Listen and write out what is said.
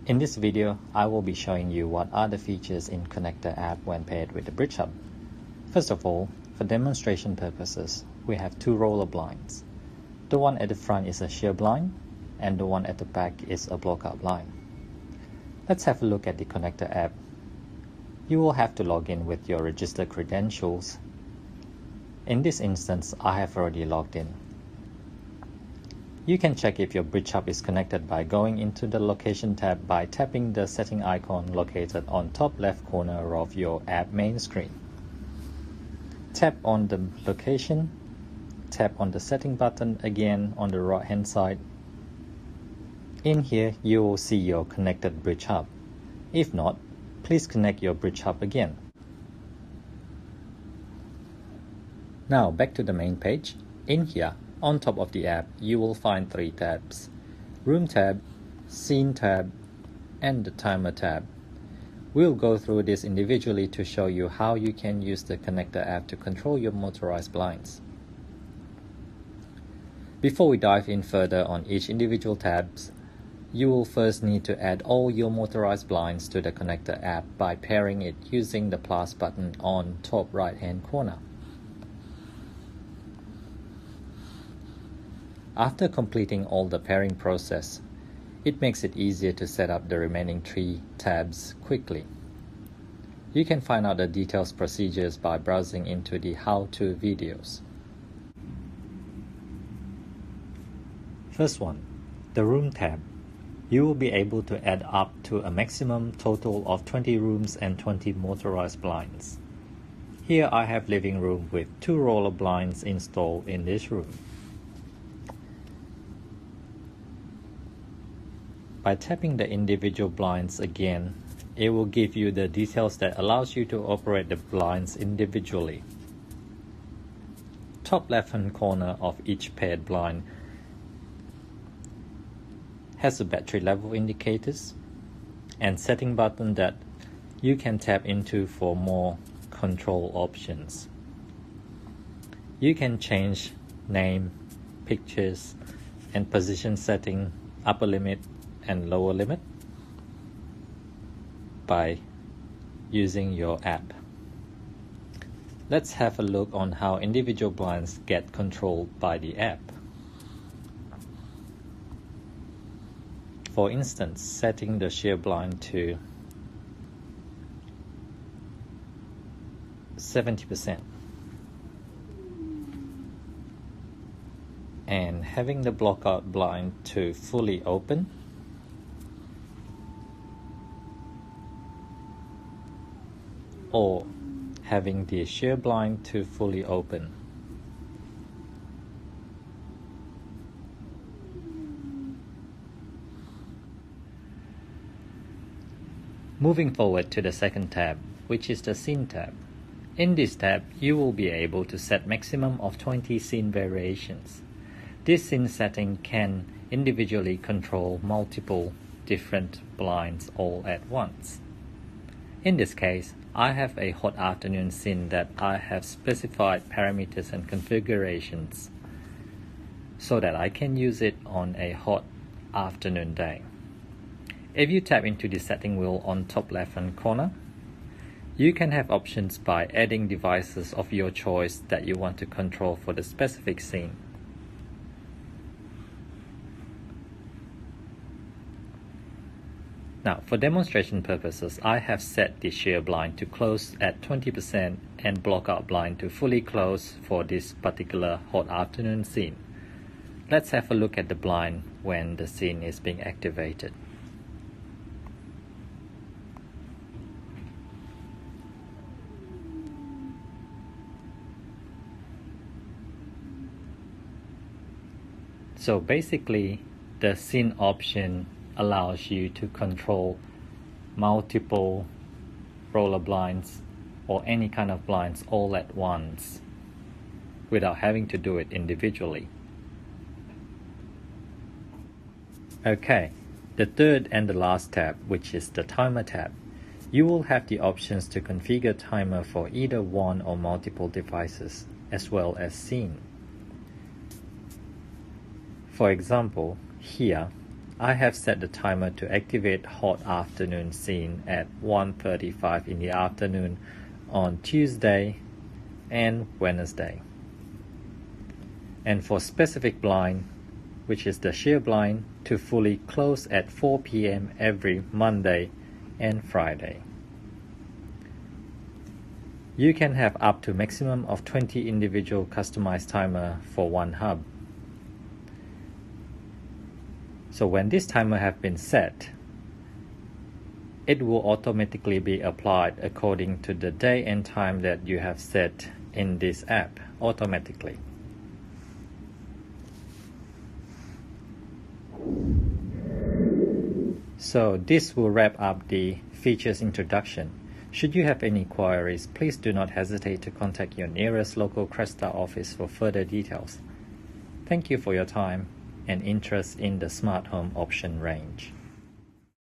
In this video, I will be showing you what are the features in Connector app when paired with the Bridge Hub. First of all, for demonstration purposes, we have two roller blinds. The one at the front is a sheer blind, and the one at the back is a block-out blind. Let's have a look at the Connector app. You will have to log in with your registered credentials. In this instance, I have already logged in. You can check if your Bridge Hub is connected by going into the Location tab by tapping the setting icon located on top left corner of your app main screen. Tap on the location, tap on the setting button again on the right hand side. In here, you will see your connected Bridge Hub. If not, please connect your Bridge Hub again. Now back to the main page. In here, on top of the app, you will find three tabs: Room tab, Scene tab, and the Timer tab. We'll go through this individually to show you how you can use the Connector app to control your motorized blinds. Before we dive in further on each individual tabs, you will first need to add all your motorized blinds to the Connector app by pairing it using the plus button on top right hand corner. After completing all the pairing process, it makes it easier to set up the remaining three tabs quickly. You can find out the details procedures by browsing into the how-to videos. First one, the Room tab. You will be able to add up to a maximum total of 20 rooms and 20 motorized blinds. Here I have living room with 2 roller blinds installed in this room. By tapping the individual blinds again, it will give you the details that allows you to operate the blinds individually. Top left hand corner of each paired blind has a battery level indicators and setting button that you can tap into for more control options. You can change name, pictures, and position setting, upper limit and lower limit by using your app. Let's have a look on how individual blinds get controlled by the app. For instance, setting the sheer blind to 70% and having the block-out blind to fully open, or having the sheer blind to fully open. Moving forward to the second tab, which is the Scene tab. In this tab, you will be able to set maximum of 20 scene variations. This scene setting can individually control multiple different blinds all at once. In this case, I have a hot afternoon scene that I have specified parameters and configurations so that I can use it on a hot afternoon day. If you tap into the setting wheel on top left hand corner, you can have options by adding devices of your choice that you want to control for the specific scene. Now, for demonstration purposes, I have set the sheer blind to close at 20% and block-out blind to fully close for this particular hot afternoon scene. Let's have a look at the blind when the scene is being activated. So basically, the scene option allows you to control multiple roller blinds or any kind of blinds all at once without having to do it individually. Okay, the third and the last tab, which is the Timer tab. You will have the options to configure timer for either one or multiple devices, as well as scene. For example, here I have set the timer to activate hot afternoon scene at 1:35 in the afternoon on Tuesday and Wednesday. And for specific blind, which is the sheer blind, to fully close at 4 p.m. every Monday and Friday. You can have up to maximum of 20 individual customized timer for one hub. So when this timer has been set, it will automatically be applied according to the day and time that you have set in this app automatically. So this will wrap up the features introduction. Should you have any queries, please do not hesitate to contact your nearest local Kresta office for further details. Thank you for your time and interest in the smart home option range.